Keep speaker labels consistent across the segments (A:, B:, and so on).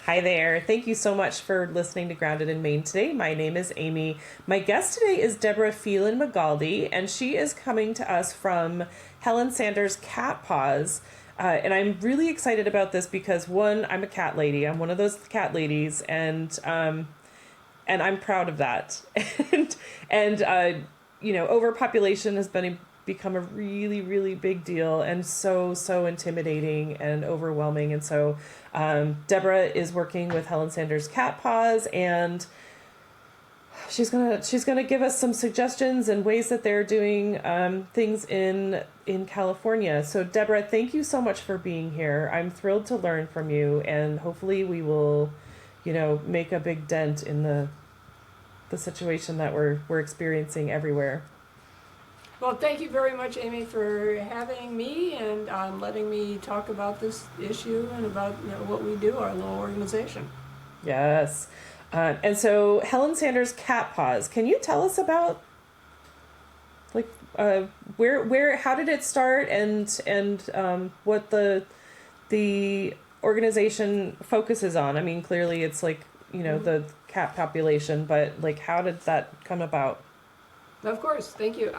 A: Hi there. Thank you so much for listening to Grounded in Maine today. My name is Amy. My guest today is Deborah Felin Magaldi, and she is coming to us from Helen Sanders Cat Paws. And I'm really excited about this because, one, I'm a cat lady. I'm one of those cat ladies, and I'm proud of that. and overpopulation has become a really, really big deal and so intimidating and overwhelming. And so Deborah is working with Helen Sanders Cat Paws, and she's gonna give us some suggestions and ways that they're doing things in California. So Deborah, thank you so much for being here. I'm thrilled to learn from you, and hopefully we will, make a big dent in the situation that we're experiencing everywhere.
B: Well, thank you very much, Amy, for having me and letting me talk about this issue and about what we do, our little organization.
A: Yes. And so Helen Sanders Cat Paws, can you tell us about where how did it start and what the organization focuses on? I mean, clearly it's the cat population, but how did that come about?
B: Of course, thank you.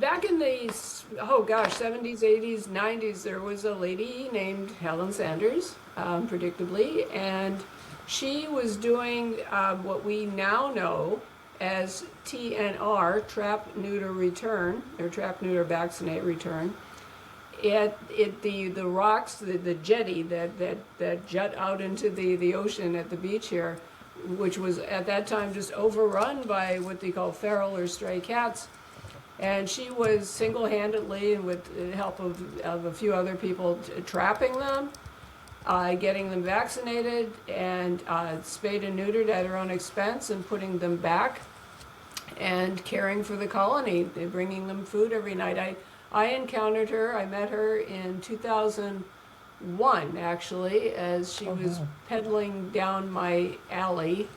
B: Back in the 70s, 80s, 90s, there was a lady named Helen Sanders, predictably, and she was doing what we now know as TNR, Trap, Neuter, Return, or Trap, Neuter, Vaccinate, Return, at the rocks, the jetty that jut out into the ocean at the beach here, which was at that time just overrun by what they call feral or stray cats. And she was single-handedly, and with the help of a few other people, trapping them, getting them vaccinated, and spayed and neutered at her own expense, and putting them back, and caring for the colony, bringing them food every night. I encountered her, I met her in 2001, actually, as she was pedaling down my alley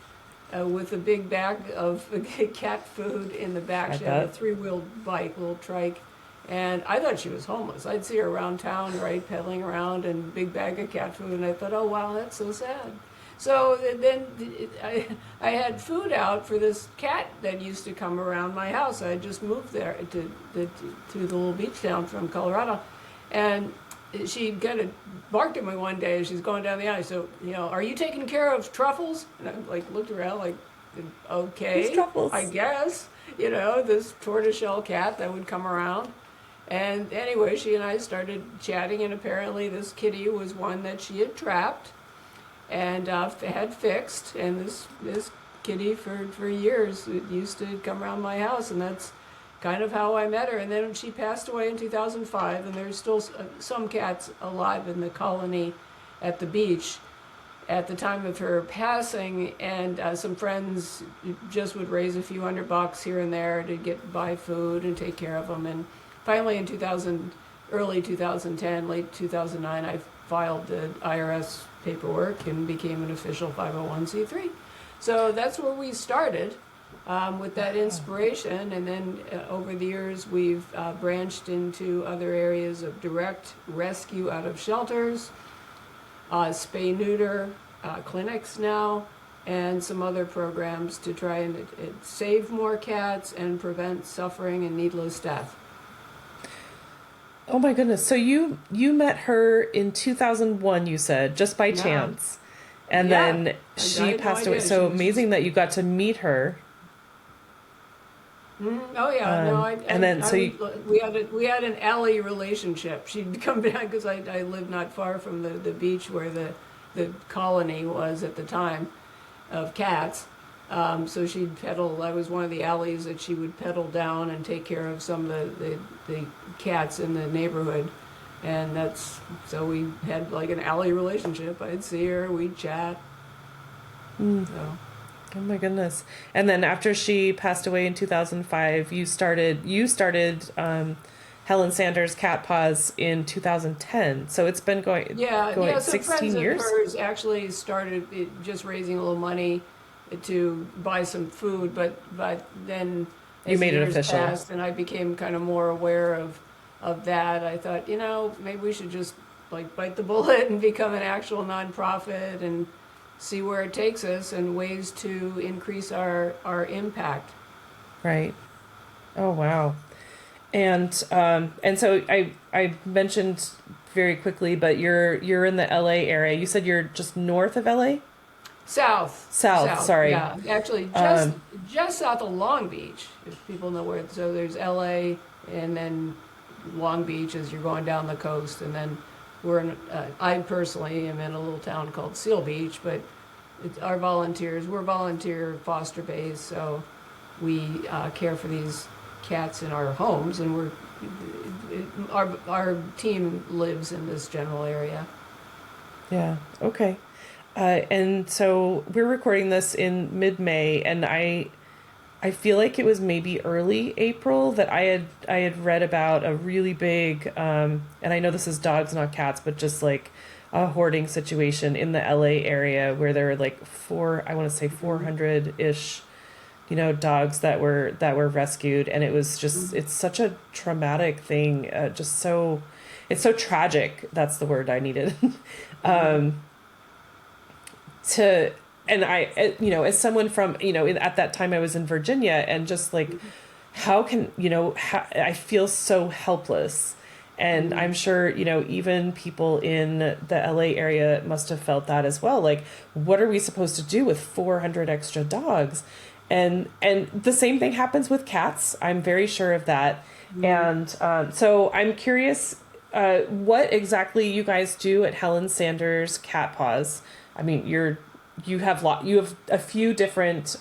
B: with a big bag of cat food in the back. She had a three-wheeled bike, little trike, and I thought she was homeless. I'd see her around town, right, pedaling around, and big bag of cat food, and I thought, oh wow, that's so sad. So then I had food out for this cat that used to come around my house. I had just moved there to the little beach town from Colorado, and she kind of barked at me one day as she's going down the alley. So, are you taking care of truffles? And I looked around okay, I guess, this tortoiseshell cat that would come around. And anyway, she and I started chatting, and apparently this kitty was one that she had trapped and had fixed. And this kitty for years used to come around my house, and that's kind of how I met her. And then she passed away in 2005, and there's still some cats alive in the colony at the beach at the time of her passing, and some friends just would raise a few $100 here and there to buy food and take care of them. And finally in early 2010, late 2009, I filed the IRS paperwork and became an official 501c3. So that's where we started. With that inspiration, and then over the years we've branched into other areas of direct rescue out of shelters, spay neuter clinics now, and some other programs to try and save more cats and prevent suffering and needless death.
A: Oh my goodness. So you met her in 2001, you said, just by chance. And then she passed away. So amazing that you got to meet her.
B: Oh yeah, we had an alley relationship. She'd come down because I lived not far from the beach where the colony was at the time of cats. So she'd pedal. I was one of the alleys that she would pedal down and take care of some of the cats in the neighborhood, and so we had like an alley relationship. I'd see her, we'd chat. So.
A: Oh my goodness. And then after she passed away in 2005, you started Helen Sanders Cat Paws in 2010. So it's been going 16 years.
B: Friends of hers actually started just raising a little money to buy some food, but then
A: you made it official.
B: Passed and I became kind of more aware of that. I thought, maybe we should just like bite the bullet and become an actual nonprofit and see where it takes us and ways to increase our impact.
A: Right. Oh, wow. And so I mentioned very quickly, but you're in the LA area. You said you're just north of LA?
B: South.
A: Sorry.
B: Yeah, actually, just south of Long Beach, if people know where. So there's LA, and then Long Beach as you're going down the coast, and then I personally am in a little town called Seal Beach, but we're volunteer foster based, so we care for these cats in our homes, and our team lives in this general area.
A: Yeah. Okay. And so we're recording this in mid-May, and I feel like it was maybe early April that I had read about a really big, and I know this is dogs, not cats, but just like a hoarding situation in the LA area where there were like 400-ish, dogs that were rescued, and it was just, it's such a traumatic thing, it's so tragic. That's the word I needed. And I, as someone from, at that time I was in Virginia, and just like, how can, I feel so helpless. And I'm sure, even people in the LA area must have felt that as well. Like, what are we supposed to do with 400 extra dogs? And the same thing happens with cats. I'm very sure of that. And so I'm curious, what exactly you guys do at Helen Sanders Cat Paws. I mean, you have a few different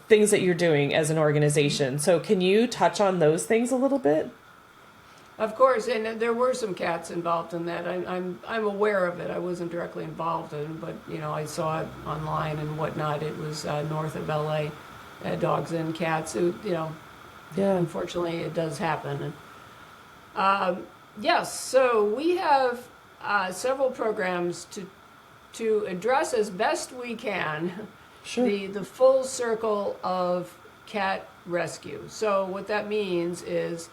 A: things that you're doing as an organization. So can you touch on those things a little bit?
B: Of course, and there were some cats involved in that. I'm aware of it. I wasn't directly involved in it, but I saw it online and whatnot. It was north of LA, dogs and cats. Yeah. Unfortunately, it does happen. And, yes, so we have several programs to address as best we can the full circle of cat rescue. So what that means is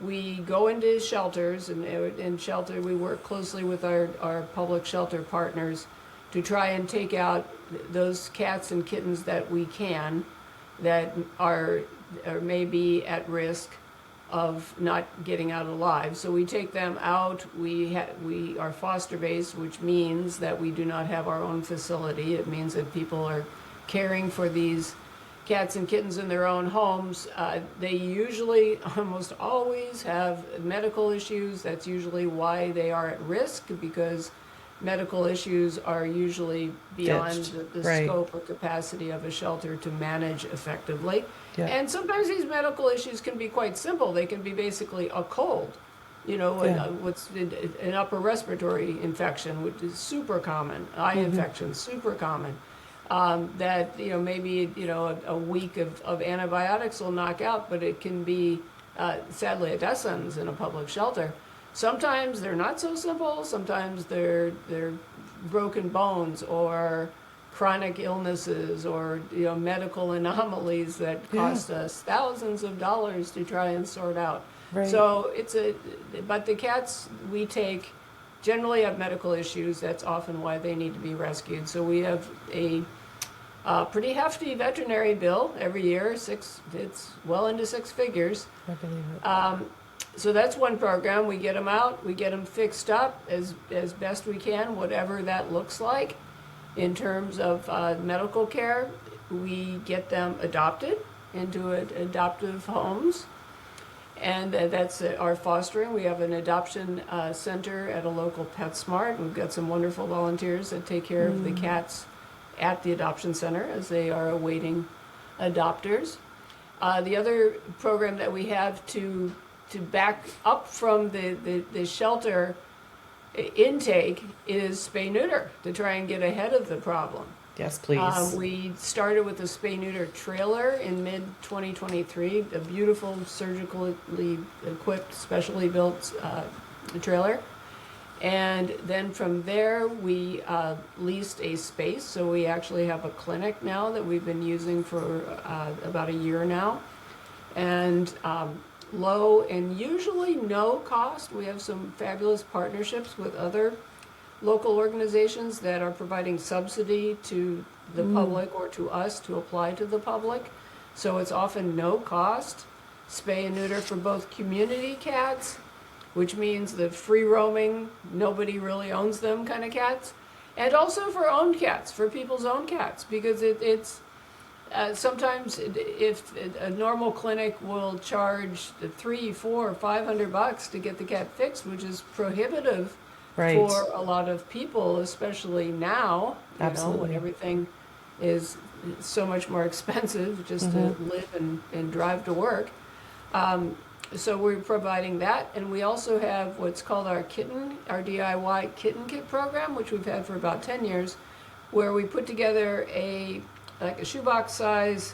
B: we go into shelters, and in shelter we work closely with our public shelter partners to try and take out those cats and kittens that we can, that are or may be at risk of not getting out alive. So we take them out. We are foster based, which means that we do not have our own facility. It means that people are caring for these cats and kittens in their own homes. They usually, almost always, have medical issues. That's usually why they are at risk, because medical issues are usually beyond the scope or capacity of a shelter to manage effectively. Yeah. And sometimes these medical issues can be quite simple. They can be basically a cold, what's an upper respiratory infection, which is super common, eye infection, super common. That maybe a week of antibiotics will knock out, but it can be sadly a death sentence in a public shelter. Sometimes they're not so simple. Sometimes they're broken bones or chronic illnesses or medical anomalies that cost us thousands of dollars to try and sort out. Right. So but the cats we take generally have medical issues. That's often why they need to be rescued. So we have a pretty hefty veterinary bill every year. It's well into six figures.
A: I believe it.
B: So that's one program. We get them out, we get them fixed up as best we can, whatever that looks like in terms of medical care. We get them adopted into adoptive homes, and that's our fostering. We have an adoption center at a local PetSmart. We've got some wonderful volunteers that take care of the cats at the adoption center as they are awaiting adopters. The other program that we have to back up from the shelter intake is spay-neuter, to try and get ahead of the problem.
A: Yes, please.
B: We started with a spay-neuter trailer in mid-2023, a beautiful surgically equipped, specially built trailer. And then from there, we leased a space. So we actually have a clinic now that we've been using for about a year now. And low and usually no cost. We have some fabulous partnerships with other local organizations that are providing subsidy to the public or to us to apply to the public. So it's often no cost. Spay and neuter for both community cats, which means the free roaming, nobody really owns them kind of cats, and also for owned cats, for people's own cats, because it's sometimes if a normal clinic will charge $300, $400, $500 to get the cat fixed, which is prohibitive for a lot of people, especially now, you know, when everything is so much more expensive just to live and drive to work. So we're providing that, and we also have what's called our DIY kitten kit program, which we've had for about 10 years, where we put together a shoebox size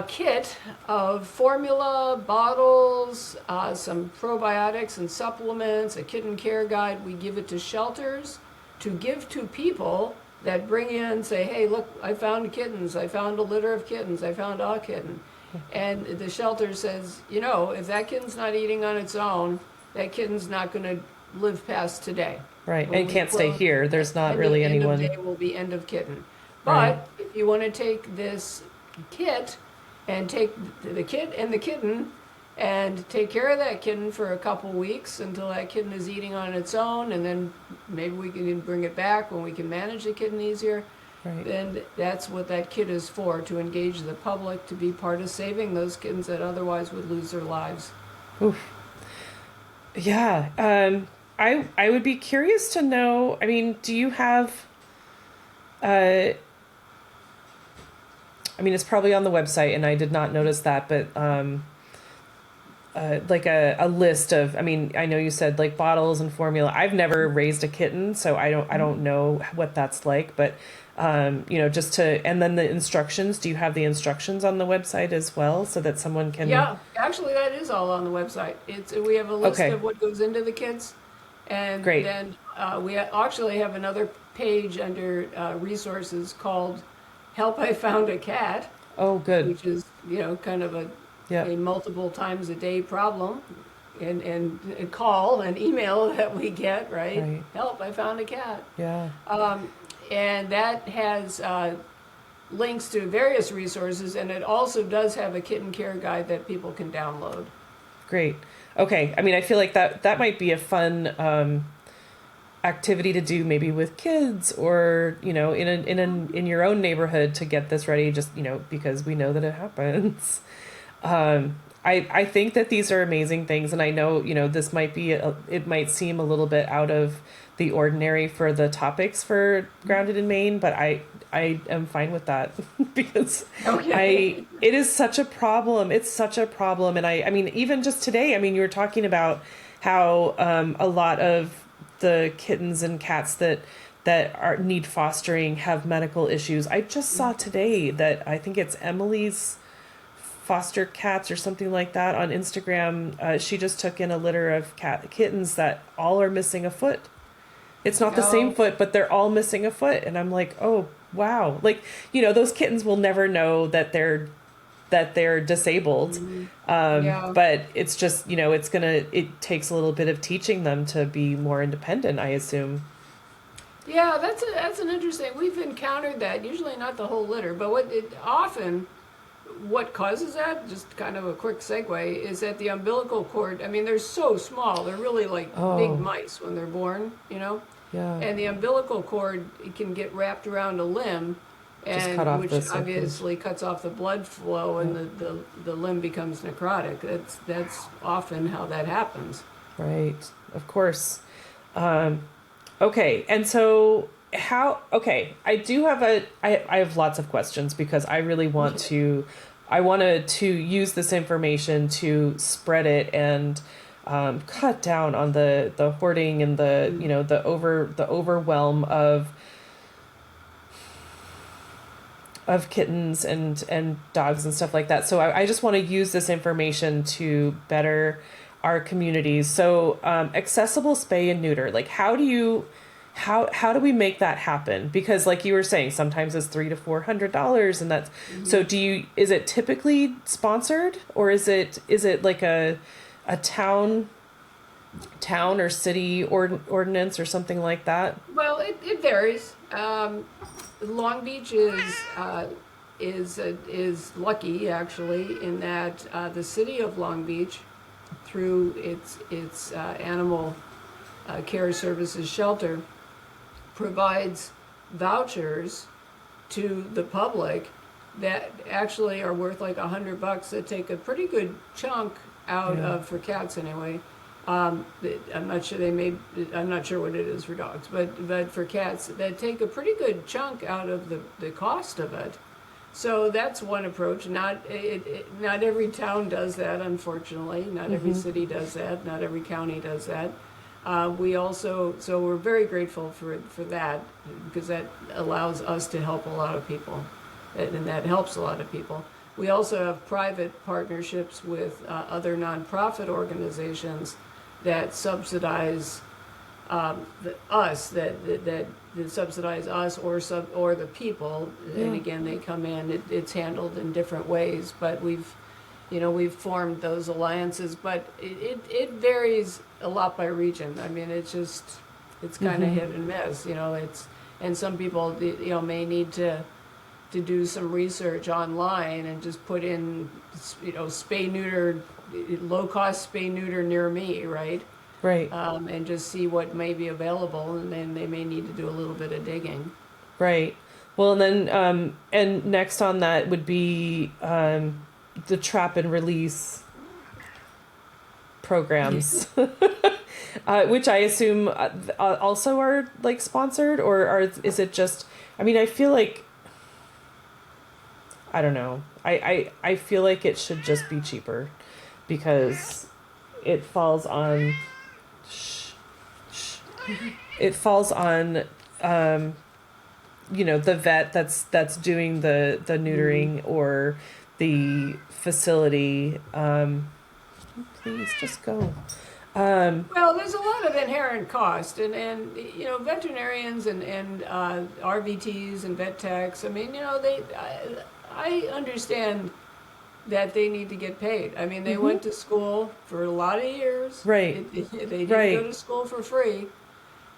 B: kit of formula, bottles, some probiotics and supplements, a kitten care guide. We give it to shelters to give to people that bring in, say, hey, look, I found kittens, I found a litter of kittens, I found a kitten. And the shelter says, you know, if that kitten's not eating on its own, that kitten's not going to live past today.
A: Right, and can't stay here. There's not really anyone.
B: End of day will be end of kitten. But if you want to take this kit and take the kit and the kitten and take care of that kitten for a couple weeks until that kitten is eating on its own, and then maybe we can bring it back when we can manage the kitten easier, then that's what that kit is for, to engage the public, to be part of saving those kittens that otherwise would lose their lives.
A: Oof. Yeah. I would be curious to know, I mean, do you have, I mean, it's probably on the website and I did not notice that, but like a list of, I mean, I know you said like bottles and formula. I've never raised a kitten, so I don't know what that's like, but you know, just to, and then the instructions, do you have the instructions on the website as well so that someone can?
B: Yeah, actually that is all on the website. We have a list of what goes into the kits, and then we actually have another page under resources called Help I Found a Cat.
A: Oh, good.
B: Which is, you know, kind of a multiple times a day problem and call and email that we get, right? Help, I found a cat.
A: Yeah.
B: And that has links to various resources, and it also does have a kitten care guide that people can download.
A: Great. Okay. I mean, I feel like that might be a fun activity to do, maybe with kids, or you know, in your own neighborhood, to get this ready. Just, you know, because we know that it happens. I think that these are amazing things, and I know, you know, this might be it might seem a little bit out of the ordinary for the topics for Grounded in Maine, but I am fine with that because it is such a problem. It's such a problem, and I mean, even just today, I mean, you were talking about how a lot of the kittens and cats that need fostering have medical issues. I just saw today that I think it's Emily's foster cats or something like that on Instagram. She just took in a litter of kittens that all are missing a foot. It's not the same foot, but they're all missing a foot. And I'm like, oh, wow. Like, you know, those kittens will never know that they're disabled. But it's just, you know, it takes a little bit of teaching them to be more independent, I assume.
B: Yeah, that's an interesting, we've encountered that, usually not the whole litter, but what causes that, just kind of a quick segue, is that the umbilical cord, I mean, they're so small. They're really like big mice when they're born, you know?
A: Yeah.
B: And the umbilical cord, it can get wrapped around a limb, and which obviously cuts off the blood flow, and the limb becomes necrotic. That's often how that happens. Right.
A: Of course. Okay. And so I do have I have lots of questions because I really want to use this information to spread it and cut down on the hoarding and the, you know, the overwhelm of kittens and dogs and stuff like that. So I just want to use this information to better our communities. So accessible spay and neuter, like how do you how do we make that happen? Because like you were saying, sometimes it's $300 to $400, and that's so. Is it typically sponsored, or is it like a town or city ordinance or something like that?
B: Well, it varies. Long Beach is lucky actually in that the city of Long Beach, through its animal care services shelter, provides vouchers to the public that actually are worth like $100 that take a pretty good chunk out of, for cats anyway. I'm not sure I'm not sure what it is for dogs, but for cats that take a pretty good chunk out of the cost of it. So that's one approach. Not every town does that, unfortunately. Not every city does that. Not every county does that. So we're very grateful for that, because that allows us to help a lot of people, and that helps a lot of people. We also have private partnerships with other nonprofit organizations that subsidize us, that subsidize us or the people. And again, they come in. It's handled in different ways, but we've formed those alliances. But it varies a lot by region. I mean, it's kind of hit and miss. And some people may need to do some research online and just put in spay neuter, low cost spay neuter near me, right?
A: Right.
B: And just see what may be available, and then they may need to do a little bit of digging.
A: Right. Well, and then and next on that would be the trap and release programs, which I assume also are like sponsored, or is it just? I mean, I feel like, I don't know. I feel like it should just be cheaper, because it falls on. It falls on, the vet that's doing the neutering, or the facility. Please just go.
B: Well, there's a lot of inherent cost, and veterinarians and RVTs and vet techs. I mean, I understand that they need to get paid. I mean, they went to school for a lot of years.
A: Right.
B: They didn't go to school for free,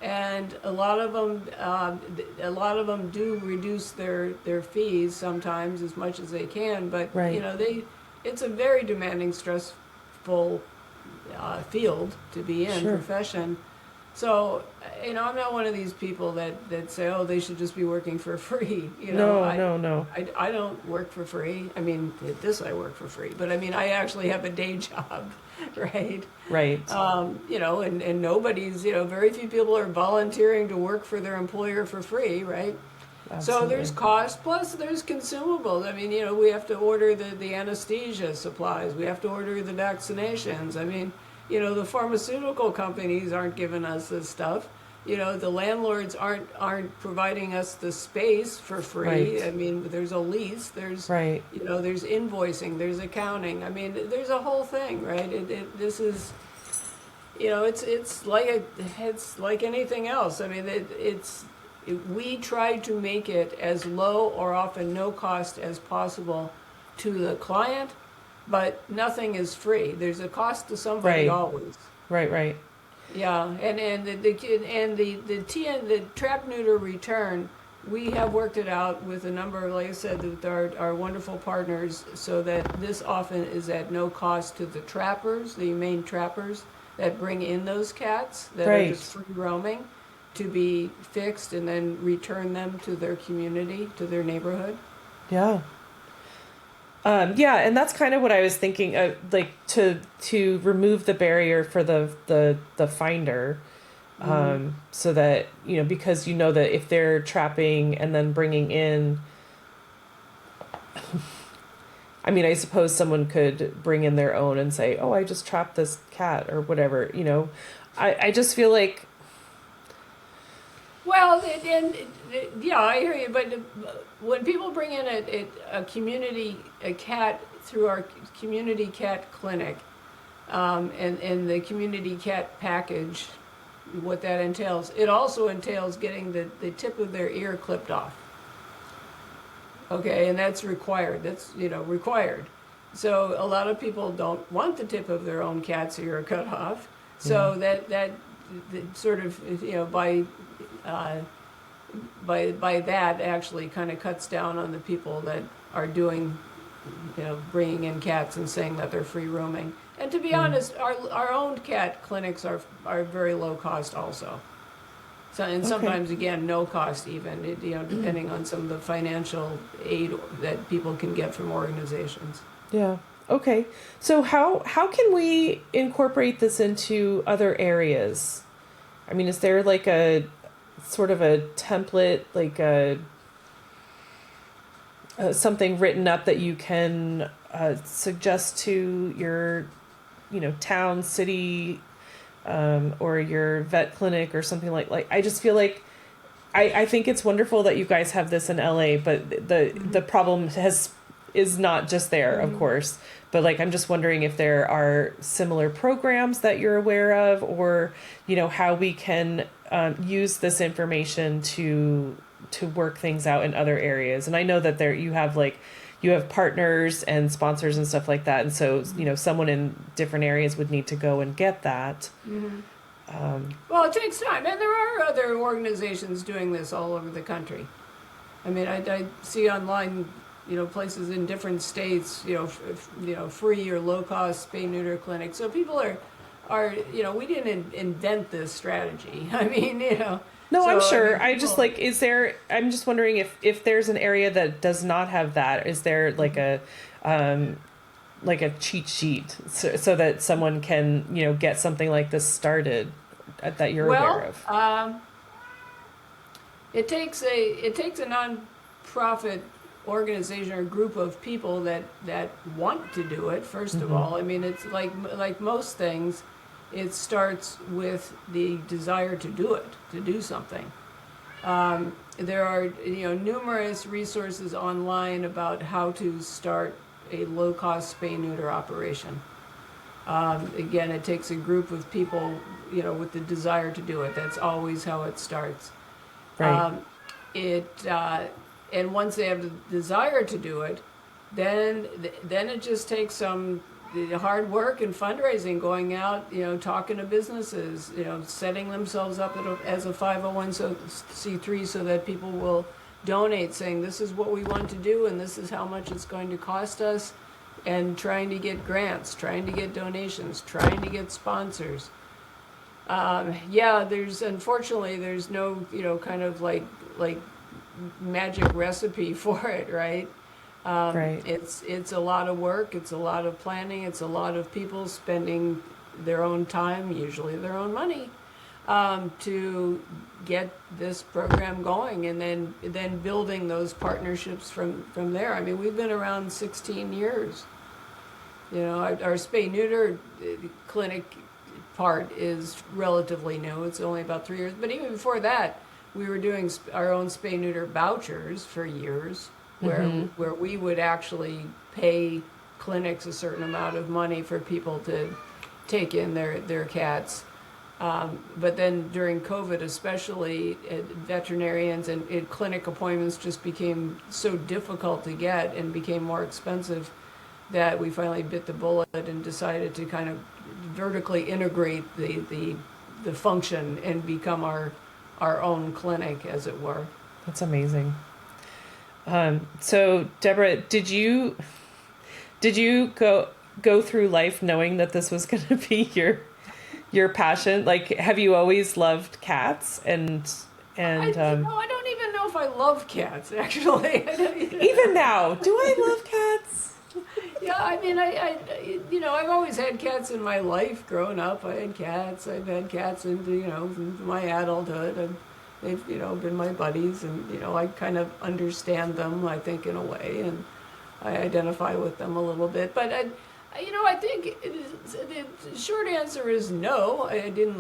B: and a lot of them do reduce their fees sometimes as much as they can. But it's a very demanding, stressful field to be in, profession. So, I'm not one of these people that say, oh, they should just be working for free. No. I don't work for free. I mean, at this I work for free, but I mean, I actually have a day job, right?
A: Right.
B: And nobody's, very few people are volunteering to work for their employer for free, right? Absolutely. So there's cost, plus there's consumables. I mean, we have to order the anesthesia supplies. We have to order the vaccinations. I mean, the pharmaceutical companies aren't giving us this stuff. The landlords aren't providing us the space for free. Right. I mean, there's a lease. There's there's invoicing. There's accounting. I mean, there's a whole thing, right? This is, it's like anything else. I mean, we try to make it as low or often no cost as possible to the client. But nothing is free. There's a cost to somebody always. Right. Yeah, and the trap neuter return, we have worked it out with a number of, like I said, with our wonderful partners, so that this often is at no cost to the trappers, the Maine trappers that bring in those cats that are just free roaming, to be fixed and then return them to their community, to their neighborhood.
A: Yeah. And that's kind of what I was thinking, like to remove the barrier for the finder, so that, because that if they're trapping and then bringing in, I mean, I suppose someone could bring in their own and say, oh, I just trapped this cat or whatever, I just feel like.
B: Well, I hear you, but when people bring in a cat through our community cat clinic, and the community cat package, what that entails. It also entails getting the tip of their ear clipped off. Okay, and that's required. That's, required. So a lot of people don't want the tip of their own cat's ear cut off. So that sort of, by that actually kind of cuts down on the people that are doing, bringing in cats and saying that they're free roaming. And to be honest, our own cat clinics are very low cost also. So, and sometimes, again, no cost even, depending on some of the financial aid that people can get from organizations.
A: Yeah. Okay. So how can we incorporate this into other areas? I mean, is there like a sort of a template, like something written up that you can suggest to your, town, city, or your vet clinic or something like I just feel like I think it's wonderful that you guys have this in LA, but the problem is not just there, of course, but like I'm just wondering if there are similar programs that you're aware of, or how we can use this information to work things out in other areas. And I know that you have partners and sponsors and stuff like that, and so someone in different areas would need to go and get that.
B: Well, it takes time, and there are other organizations doing this all over the country. I mean, I see online, places in different states, free or low cost spay neuter clinics. So people are we didn't invent this strategy. I mean,
A: No,
B: so,
A: I'm sure. I'm just wondering if there's an area that does not have that. Is there like a cheat sheet so that someone can, get something like this started that you're aware of?
B: It takes a non-profit organization or group of people that want to do it, first of all. I mean, it's like most things, it starts with the desire to do it, to do something. There are numerous resources online about how to start a low-cost spay-neuter operation. Again, it takes a group of people, with the desire to do it. That's always how it starts.
A: Right.
B: And once they have the desire to do it, then it just takes some hard work and fundraising, going out, talking to businesses, setting themselves up as a 501c3 so that people will donate, saying this is what we want to do and this is how much it's going to cost us, and trying to get grants, trying to get donations, trying to get sponsors. Unfortunately there's no kind of like magic recipe for it, right?
A: Right.
B: It's a lot of work, it's a lot of planning, it's a lot of people spending their own time, usually their own money, to get this program going, and then building those partnerships from there. I mean, we've been around 16 years. Our spay neuter clinic part is relatively new. It's only about 3 years, but even before that, we were doing our own spay neuter vouchers for years, where we would actually pay clinics a certain amount of money for people to take in their cats. But then during COVID especially, veterinarians and clinic appointments just became so difficult to get and became more expensive that we finally bit the bullet and decided to kind of vertically integrate the function and become our own clinic, as it were.
A: That's amazing. So Deborah, did you go through life knowing that this was going to be your passion? Like, have you always loved cats? I
B: don't even know if I love cats, actually.
A: Even now, do I love cats?
B: Yeah, I mean, I've always had cats in my life. Growing up, I had cats. I've had cats into my adulthood, and they've been my buddies, and I kind of understand them, I think, in a way, and I identify with them a little bit. But I think the short answer is no. I didn't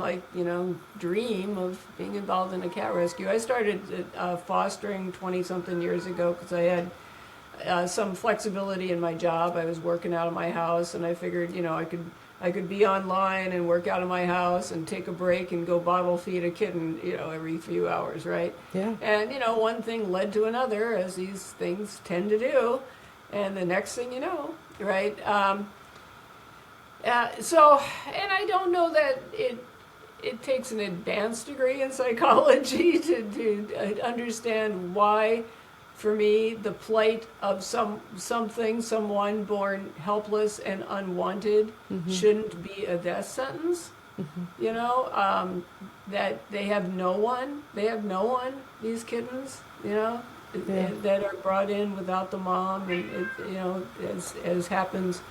B: dream of being involved in a cat rescue. I started fostering 20-something years ago because I had some flexibility in my job. I was working out of my house, and I figured, I could I could be online and work out of my house and take a break and go bottle feed a kitten, every few hours, right?
A: Yeah.
B: And, one thing led to another, as these things tend to do. And the next thing you know, right? And I don't know that it takes an advanced degree in psychology to understand why, for me, the plight of someone born helpless and unwanted shouldn't be a death sentence. That they have no one, these kittens, that are brought in without the mom, and as happens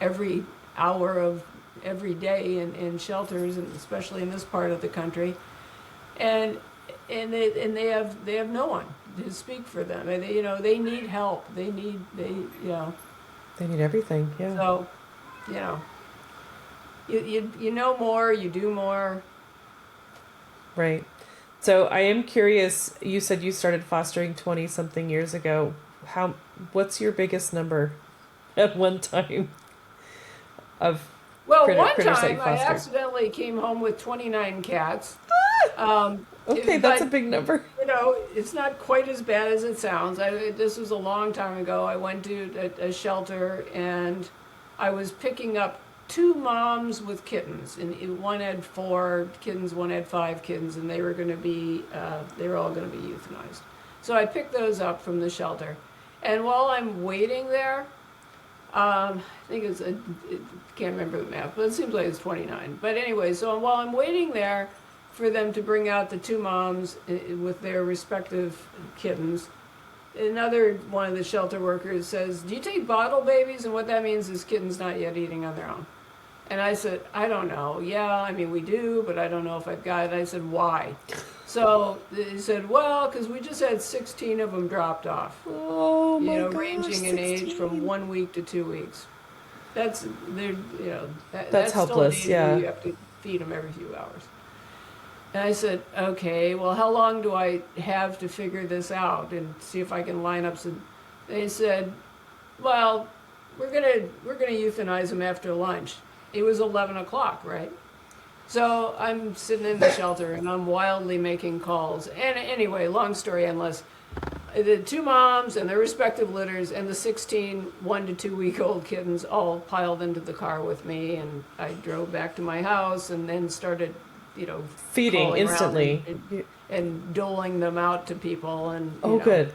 B: every hour of every day in shelters, and especially in this part of the country, and they have no one to speak for them. And they need help. They need
A: everything. Yeah.
B: So, you know more, you do more.
A: Right. So I am curious. You said you started fostering 20 something years ago. What's your biggest number at one time of
B: Well,
A: critters
B: one
A: that you
B: time I
A: fostered?
B: accidentally came home with 29 cats.
A: Okay, that's a big number.
B: It's not quite as bad as it sounds. This was a long time ago. I went to a shelter, and I was picking up 2 moms with kittens, and one had 4 kittens, one had 5 kittens, and they were all going to be euthanized. So I picked those up from the shelter, and while I'm waiting there, I think can't remember the math, but it seems like it's 29. But anyway, so while I'm waiting there for them to bring out the 2 moms with their respective kittens, another one of the shelter workers says, "Do you take bottle babies?" And what that means is kittens not yet eating on their own. And I said, "I don't know. Yeah, I mean, we do, but I don't know if I've got it." I said, "Why?" So he said, "Well, because we just had 16 of them dropped off."
A: Oh my gosh,
B: ranging in
A: 16.
B: age from 1 week to 2 weeks. That's
A: That's helpless.
B: Still an age where
A: Yeah.
B: you have to feed them every few hours. And I said, "Okay, well, how long do I have to figure this out and see if I can line up some?" They said, "Well, we're gonna euthanize them after lunch." It was 11 o'clock, right? So I'm sitting in the shelter and I'm wildly making calls. And anyway, long story endless, the 2 moms and their respective litters and the 16 1 to 2 week old kittens all piled into the car with me, and I drove back to my house and then started,
A: Feeding
B: calling around
A: instantly.
B: and doling them out to people. And
A: Good.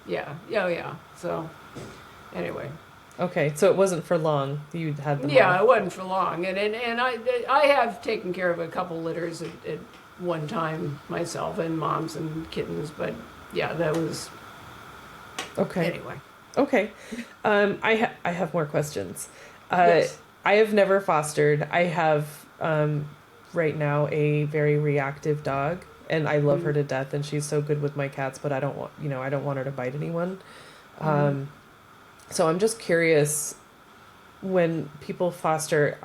B: Yeah. So anyway.
A: Okay, so it wasn't for long. You had them.
B: Yeah,
A: all.
B: it wasn't for long, and I have taken care of a couple litters at one time myself, and moms and kittens, but yeah, that was
A: Okay.
B: anyway.
A: Okay. I have more questions.
B: Yes.
A: I have never fostered. I have right now a very reactive dog, and I love her to death, and she's so good with my cats, but I don't want her to bite anyone. So I'm just curious, when people foster,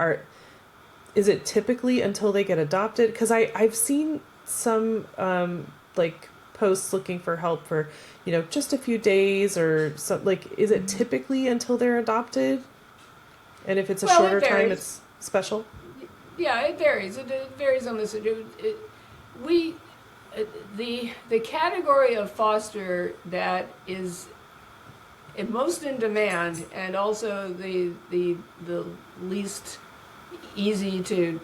A: is it typically until they get adopted? Because I've seen some posts looking for help for just a few days or so. Is it typically until they're adopted? And if it's a shorter time, it's special.
B: Yeah, it varies. It varies on this. The category of foster that is most in demand, and also the least easy to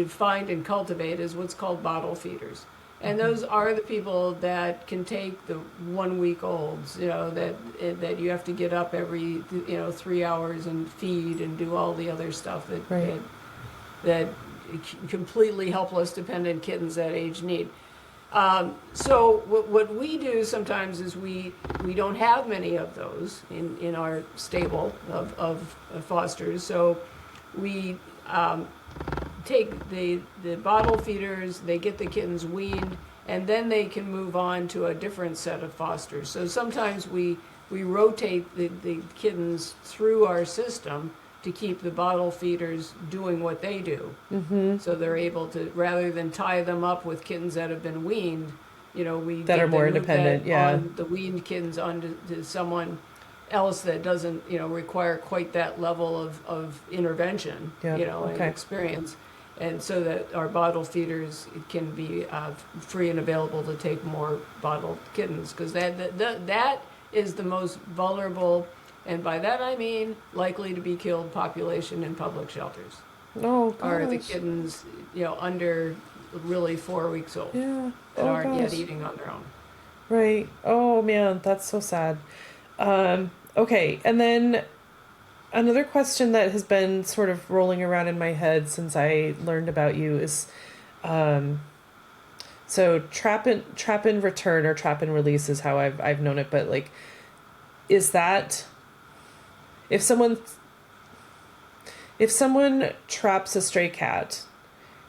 B: find and cultivate, is what's called bottle feeders. And those are the people that can take the 1 week olds, that you have to get up every 3 hours and feed and do all the other stuff that completely helpless dependent kittens that age need. So what we do sometimes is we don't have many of those in our stable of fosters. So we take the bottle feeders, they get the kittens weaned, and then they can move on to a different set of fosters. So sometimes we rotate the kittens through our system to keep the bottle feeders doing what they do. Mm-hmm. So they're able to, rather than tie them up with kittens that have been weaned, we
A: that are more independent. Yeah,
B: on the weaned kittens onto someone, else that doesn't, require quite that level of intervention,
A: Yeah,
B: and
A: okay.
B: experience. And so that our bottle feeders can be free and available to take more bottled kittens, because that is the most vulnerable, and by that I mean likely to be killed population in public shelters.
A: Oh,
B: Are the
A: gosh.
B: kittens, under really 4 weeks old
A: Yeah.
B: that
A: Oh,
B: aren't yet
A: gosh.
B: eating on their own.
A: Right. Oh, man, that's so sad. Okay, and then another question that has been sort of rolling around in my head since I learned about you is, so trap and return, or trap and release is how I've known it, but like, is that if someone traps a stray cat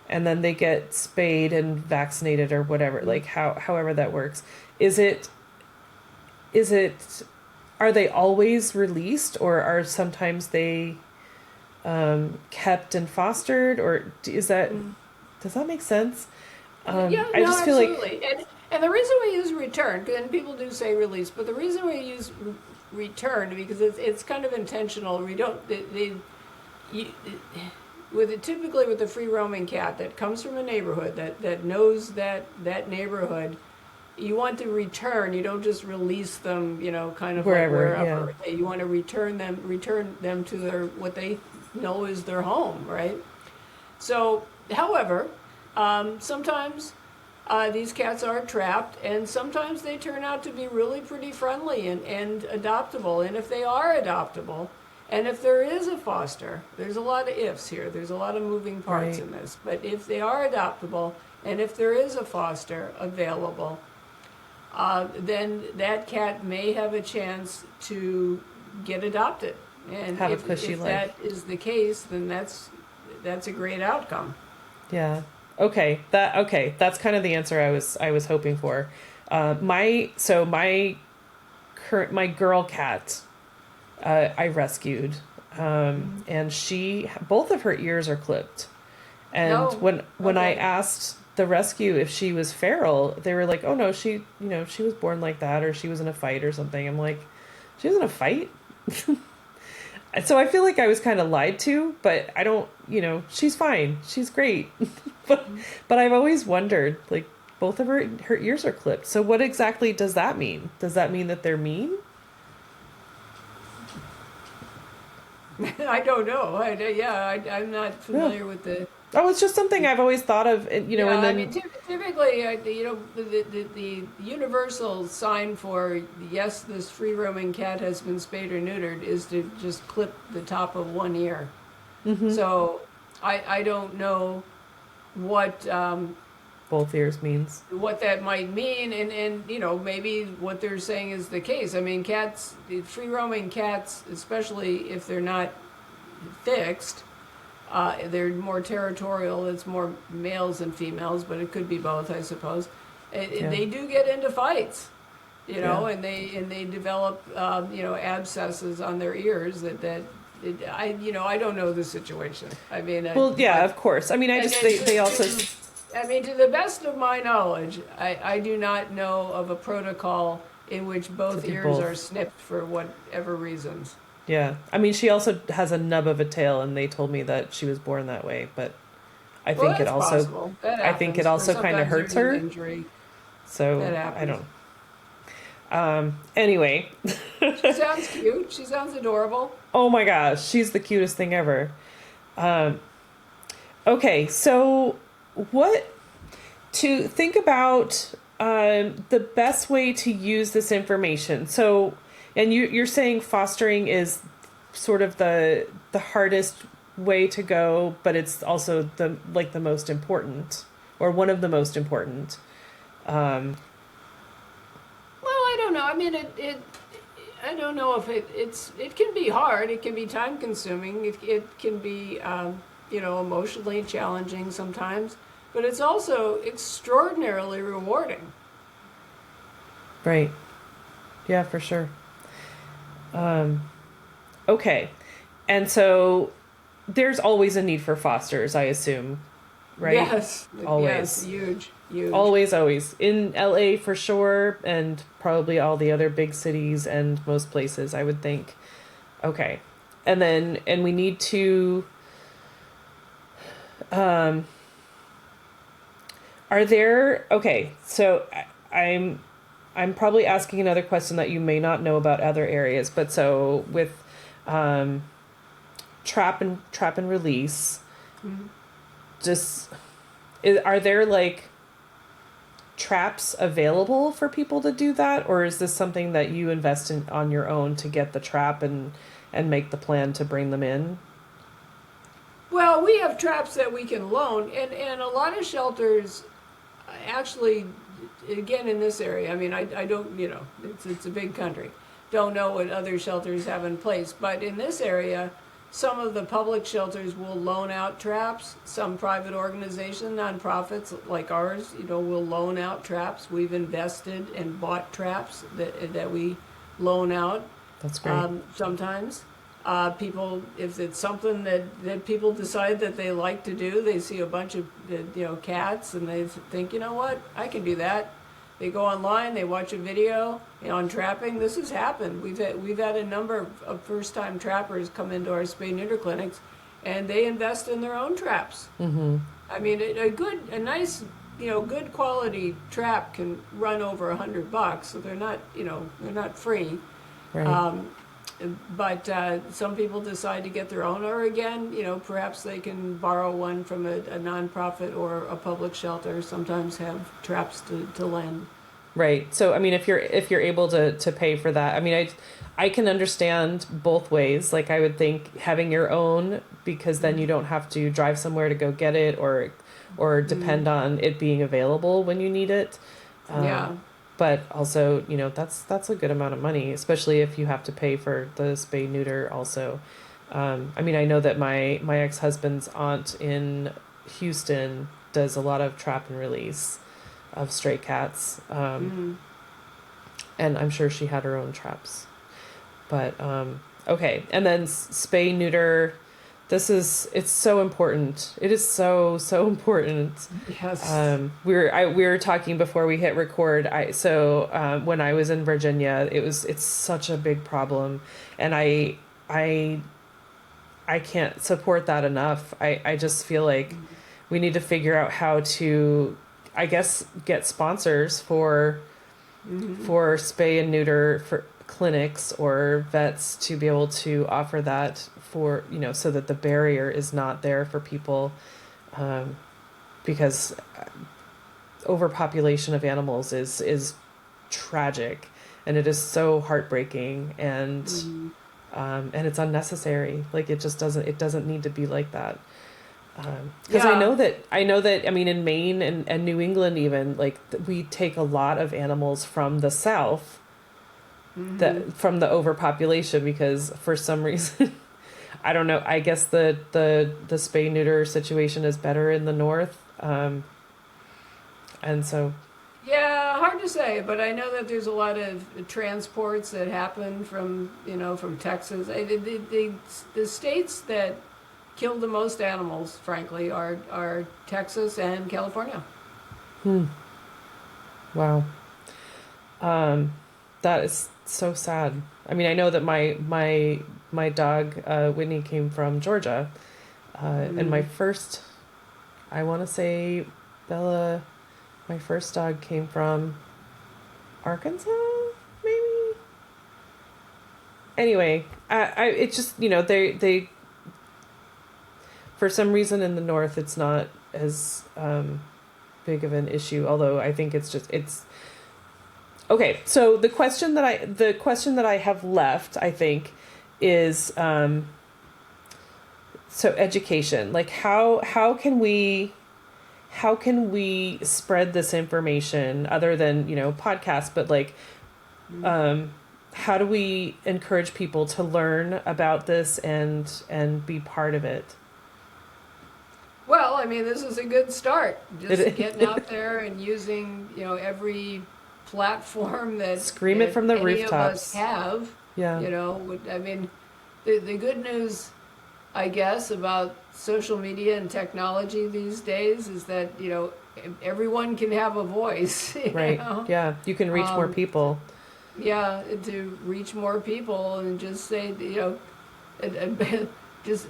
A: and then they get spayed and vaccinated or whatever, like however that works, is it are they always released, or are sometimes they kept and fostered, or does that make sense?
B: Yeah,
A: I
B: no,
A: just feel
B: absolutely. And the reason we use return, and people do say release, but the reason we use return, because it's kind of intentional. We don't, typically with a free roaming cat that comes from a neighborhood that knows that neighborhood, you want to return. You don't just release them, kind of
A: Wherever,
B: like wherever. You want to return them to their, what they know is their home, right? So, however, sometimes these cats are trapped, and sometimes they turn out to be really pretty friendly and adoptable. And if they are adoptable, and if there is a foster, there's a lot of ifs here. There's a lot of moving parts
A: Right.
B: in this. But if they are adoptable, and if there is a foster available, then that cat may have a chance to get adopted. And
A: Have a
B: if
A: cushy life.
B: that is the case, then that's a great outcome.
A: Yeah. Okay. That's kind of the answer I was hoping for. My girl cat, I rescued, and both of her ears are clipped. And
B: No.
A: when I
B: Okay.
A: asked the rescue if she was feral, they were like, "Oh no, she was born like that, or she was in a fight or something." I'm like, "She was in a fight?" So I feel like I was kind of lied to, but I don't, she's fine. She's great. but I've always wondered, like, both of her ears are clipped. So what exactly does that mean? Does that mean that they're mean?
B: I don't know. I'm not familiar with the.
A: Oh, it's just something I've always thought of, and
B: Yeah,
A: then
B: I mean, typically, the universal sign for yes, this free roaming cat has been spayed or neutered is to just clip the top of one ear. So I don't know what
A: both ears means.
B: what that might mean, and maybe what they're saying is the case. I mean, free roaming cats, especially if they're not fixed. They're more territorial. It's more males than females, but it could be both, I suppose. They do get into fights,
A: Yeah.
B: and they develop, abscesses on their ears I don't know the situation. I mean,
A: Well, yeah, of course. I mean, they also.
B: I mean, to the best of my knowledge, I do not know of a protocol in which both
A: To do
B: ears
A: both.
B: are snipped for whatever reasons.
A: Yeah, I mean, she also has a nub of a tail, and they told me that she was born that way. But I think it
B: That's
A: also,
B: possible. That
A: I think it
B: happens.
A: also
B: Or
A: kind of
B: sometimes
A: hurts
B: there's
A: her.
B: an injury.
A: So
B: That
A: I
B: happens.
A: don't. Anyway,
B: She sounds cute. She sounds adorable.
A: oh my gosh, she's the cutest thing ever. Okay, so what to think about the best way to use this information? So, and you're saying fostering is sort of the hardest way to go, but it's also the most important, or one of the most important.
B: Well, I don't know. I mean, I don't know if it can be hard. It can be time consuming. It can be, emotionally challenging sometimes. But it's also extraordinarily rewarding.
A: Right. Yeah, for sure. Okay. And so there's always a need for fosters, I assume, right?
B: Yes.
A: Always.
B: Yes, huge. Huge.
A: Always. In LA for sure, and probably all the other big cities and most places, I would think. Okay. And we need to, are there, okay, so I'm probably asking another question that you may not know about other areas, but so with, trap and release, just, are there like traps available for people to do that, or is this something that you invest in on your own to get the trap and make the plan to bring them in?
B: Well, we have traps that we can loan, and a lot of shelters actually, again in this area, I mean, I don't, you know, it's a big country, don't know what other shelters have in place, but in this area, some of the public shelters will loan out traps. Some private organizations, nonprofits like ours, you know, will loan out traps. We've invested and bought traps that we loan out.
A: That's great.
B: Sometimes people, if it's something that people decide that they like to do, they see a bunch of cats and they think, you know what, I can do that. They go online, they watch a video on trapping. This has happened. We've had a number of first-time trappers come into our spay-neuter clinics, and they invest in their own traps. Mm-hmm. I mean, a nice, good quality trap can run over $100, so they're not free.
A: Right.
B: But some people decide to get their own, or again, perhaps they can borrow one from a nonprofit or a public shelter. Sometimes have traps to lend.
A: Right. So I mean, if you're able to pay for that, I mean, I can understand both ways. Like I would think having your own, because then you don't have to drive somewhere to go get it or depend on it being available when you need it.
B: Yeah.
A: But also, that's a good amount of money, especially if you have to pay for the spay neuter also. I mean, I know that my ex-husband's aunt in Houston does a lot of trap and release of stray cats. And I'm sure she had her own traps. But, okay. And then spay neuter, it's so important. It is so important.
B: Yes.
A: We were talking before we hit record. When I was in Virginia, it's such a big problem, and I can't support that enough. I just feel like we need to figure out how to, I guess, get sponsors for spay and neuter for clinics or vets to be able to offer that for, so that the barrier is not there for people, because overpopulation of animals is tragic, and it is so heartbreaking, and it's unnecessary. Like it doesn't need to be like that. Because I know that, I mean, in Maine and New England, even like we take a lot of animals from the South, from the overpopulation, because for some reason, I don't know, I guess the spay neuter situation is better in the North. And so. Yeah,
B: hard to say, but I know that there's a lot of transports that happen from Texas. The states that kill the most animals, frankly, are Texas and California.
A: Wow. That is so sad. I mean, I know that my dog, Whitney, came from Georgia. And my first, I want to say Bella, my first dog came from Arkansas, maybe? Anyway, it's just, they for some reason in the North, it's not as big of an issue, although I think it's okay. So the question that I have left, I think, is so education. Like how can we spread this information other than podcasts, but like how do we encourage people to learn about this and be part of it?
B: Well, I mean, this is a good start. Just getting out there and using, every platform that
A: scream it from the
B: any
A: rooftops.
B: Of us have.
A: Yeah.
B: I mean, the good news, I guess, about social media and technology these days is that everyone can have a voice. You
A: Right.
B: know?
A: Yeah. You can reach more people.
B: Yeah, to reach more people and just say, just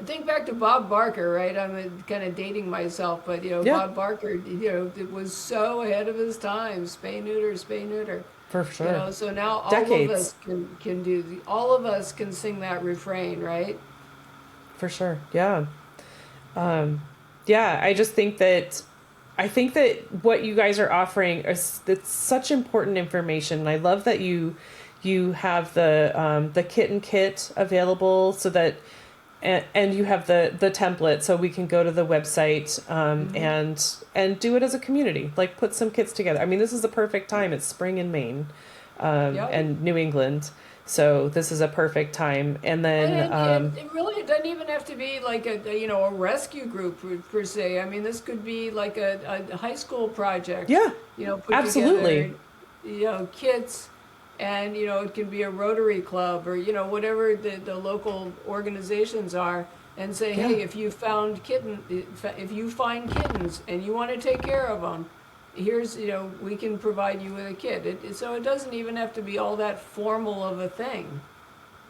B: think back to Bob Barker, right? I'm kind of dating myself, but
A: Yeah.
B: Bob Barker, it was so ahead of his time. Spay neuter, spay neuter.
A: For sure.
B: So now all of
A: Decades.
B: us can all of us can sing that refrain, right?
A: For sure. Yeah. Yeah. I think that what you guys are offering is that's such important information. And I love that you have the kitten kit available so that, and you have the template so we can go to the website and do it as a community, like put some kits together. I mean, this is the perfect time. It's spring in Maine and New England. So this is a perfect time. And then
B: it really doesn't even have to be like a rescue group per se. I mean, this could be like a high school project.
A: Yeah,
B: Put
A: absolutely.
B: together, kits, and it can be a Rotary Club or whatever the local organizations are, and say, hey, if you find kittens and you want to take care of them, here's we can provide you with a kit. So it doesn't even have to be all that formal of a thing.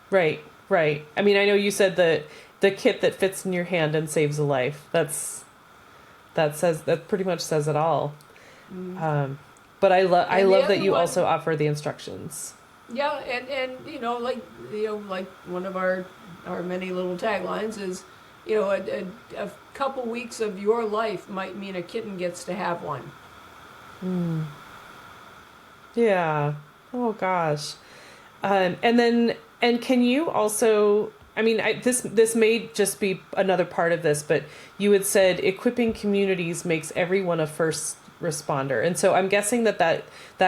A: Right. I mean, I know you said the kit that fits in your hand and saves a life. that pretty much says it all. But I love that you also offer the instructions.
B: Yeah, and like one of our many little taglines is, a couple weeks of your life might mean a kitten gets to have one.
A: Yeah. Oh gosh. And can you also, I mean, this may just be another part of this, but you had said equipping communities makes everyone a first responder. And so I'm guessing that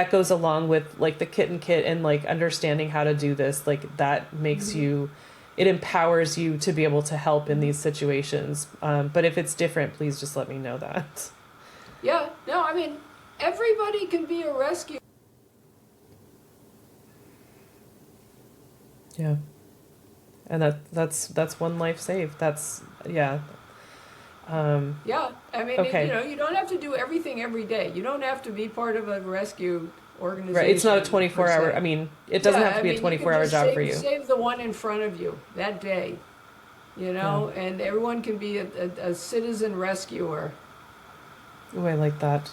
A: goes along with like the kitten kit and like understanding how to do this, like that makes it empowers you to be able to help in these situations. But if it's different, please just let me know that.
B: Yeah, no, I mean, everybody can be a rescue.
A: Yeah. And that's one life saved. That's, yeah.
B: Yeah, I mean,
A: okay.
B: you don't have to do everything every day. You don't have to be part of a rescue organization.
A: Right. It's not a 24-hour. I mean, it doesn't have to be a 24-hour job for you.
B: Save the one in front of you that day, and everyone can be a citizen rescuer.
A: Oh, I like that.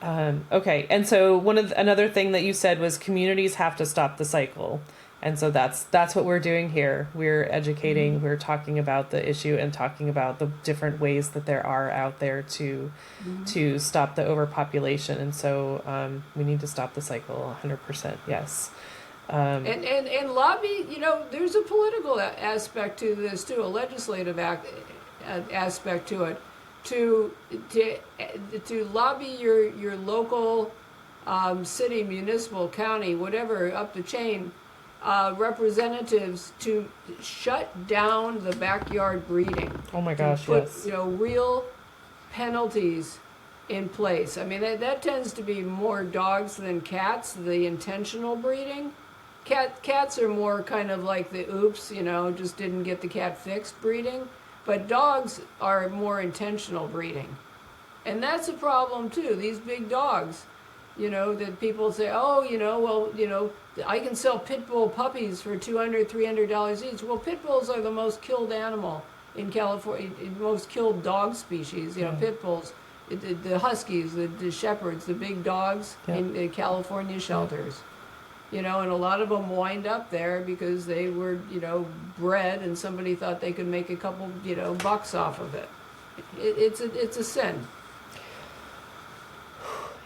A: Okay. And so another thing that you said was communities have to stop the cycle. And so that's what we're doing here. We're educating, we're talking about the issue and talking about the different ways that there are out there to stop the overpopulation. And so we need to stop the cycle 100%. Yes.
B: And lobby, there's a political aspect to this too, a legislative aspect to it. To lobby your local city, municipal, county, whatever, up the chain, representatives to shut down the backyard breeding.
A: Oh my gosh,
B: put,
A: yes.
B: Real penalties in place. I mean, that tends to be more dogs than cats, the intentional breeding. Cats are more kind of like the oops, just didn't get the cat fixed breeding. But dogs are more intentional breeding. And that's a problem too, these big dogs. That people say, I can sell pit bull puppies for $200, $300 each. Well, pit bulls are the most killed animal in California, most killed dog species. Pit bulls, the huskies, the shepherds, the big dogs in the California shelters. And a lot of them wind up there because they were, bred and somebody thought they could make a couple, bucks off of it. It's a sin.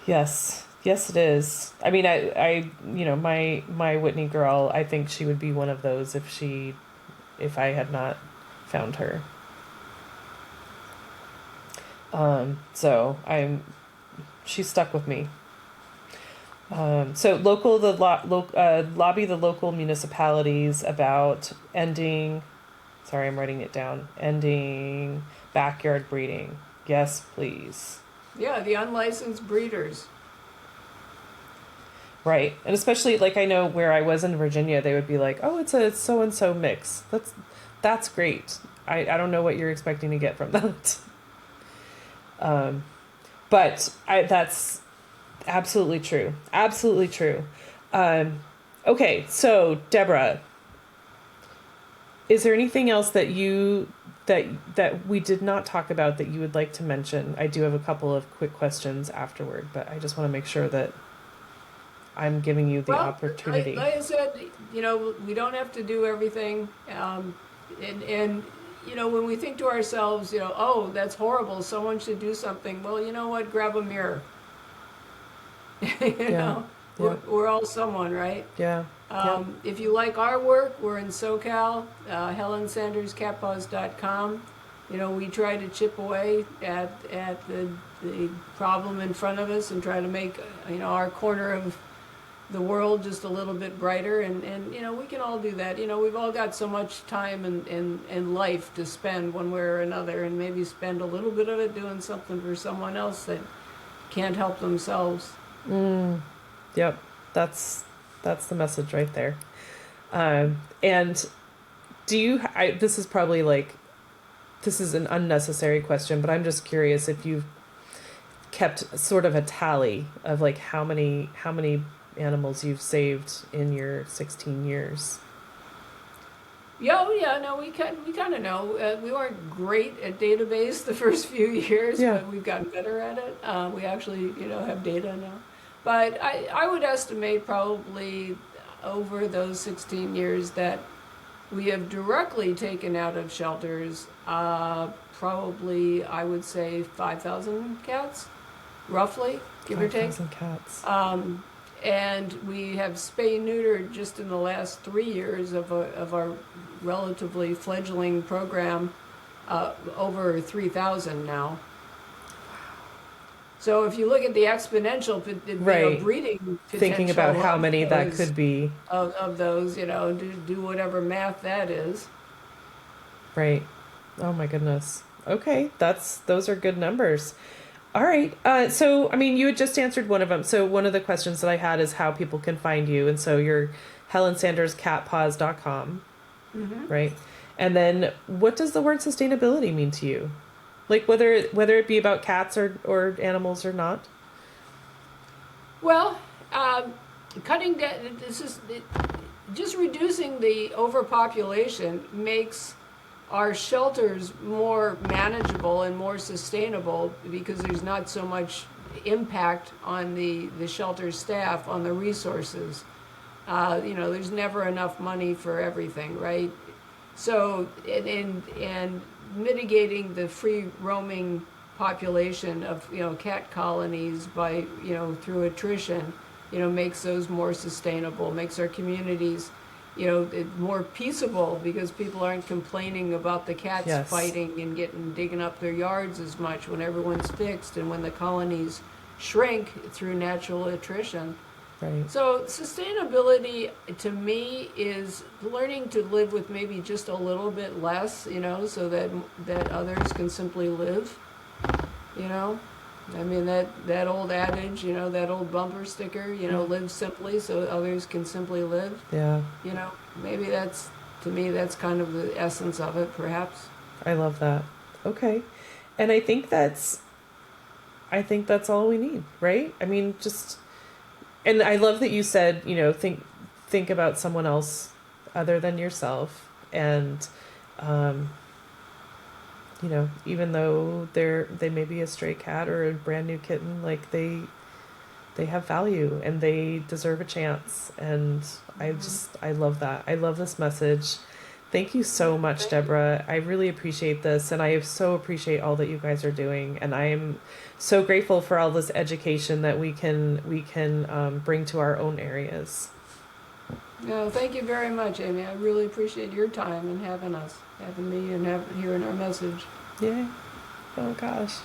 A: Yes, it is. I mean, I my Whitney girl, I think she would be one of those if I had not found her. So she's stuck with me. So lobby the local municipalities about ending backyard breeding. Yes, please.
B: Yeah, the unlicensed breeders.
A: Right. And especially, like, I know where I was in Virginia, they would be like, oh, it's a so-and-so mix. That's great. I don't know what you're expecting to get from that. But that's absolutely true. Absolutely true. Okay, so Deborah, is there anything else that that we did not talk about that you would like to mention? I do have a couple of quick questions afterward, but I just want to make sure that I'm giving you the opportunity.
B: Like I said, we don't have to do everything. And when we think to ourselves, oh, that's horrible, someone should do something. Well, you know what? Grab a mirror. We're all someone, right?
A: Yeah.
B: If you like our work, we're in SoCal, 𝗠𝗶𝗲𝗀𝗀𝗃𝗂𝗁. We try to chip away at the problem in front of us and try to make our corner of the world just a little bit brighter, and we can all do that. We've all got so much time and life to spend one way or another, and maybe spend a little bit of it doing something for someone else that can't help themselves.
A: Yep, that's the message right there. And do you? This is probably this is an unnecessary question, but I'm just curious if you've kept sort of a tally of how many animals you've saved in your 16 years.
B: Yeah, no, we kind of know. We weren't great at database the first few years, but we've gotten better at it. We actually, have data now. But I would estimate probably over those 16 years that we have directly taken out of shelters, probably, I would say, 5,000 cats, roughly, give or take.
A: 5,000 cats.
B: And we have spay-neutered just in the last 3 years of our relatively fledgling program, over 3,000 now. So if you look at the exponential breeding potential,
A: thinking about how many that could be
B: of those, do whatever math that is.
A: Right. Oh my goodness. Okay, those are good numbers. All right. So, you had just answered one of them. So one of the questions that I had is how people can find you. And so you're HelenSandersCatPaws.com, right? And then what does the word sustainability mean to you? Whether it be about cats or animals or not?
B: Well, cutting down, just reducing the overpopulation makes our shelters more manageable and more sustainable because there's not so much impact on the shelter staff, on the resources. There's never enough money for everything, right? So, and mitigating the free roaming population of, cat colonies by, through attrition, makes those more sustainable, makes our communities more peaceable because people aren't complaining about the cats fighting and digging up their yards as much when everyone's fixed and when the colonies shrink through natural attrition.
A: Right.
B: So sustainability to me is learning to live with maybe just a little bit less, so that others can simply live, that old adage, that old bumper sticker, live simply so others can simply live.
A: Yeah.
B: Maybe that's kind of the essence of it, perhaps.
A: I love that. Okay. And I think that's all we need, right? And I love that you said, think about someone else other than yourself. And, even though they may be a stray cat or a brand new kitten, they have value and they deserve a chance. And I love that. I love this message. Thank you so much, Deborah. I really appreciate this. And I so appreciate all that you guys are doing. And I am so grateful for all this education that we can bring to our own areas.
B: No, thank you very much, Amy. I really appreciate your time and having me and hearing our message.
A: Yeah. Oh gosh.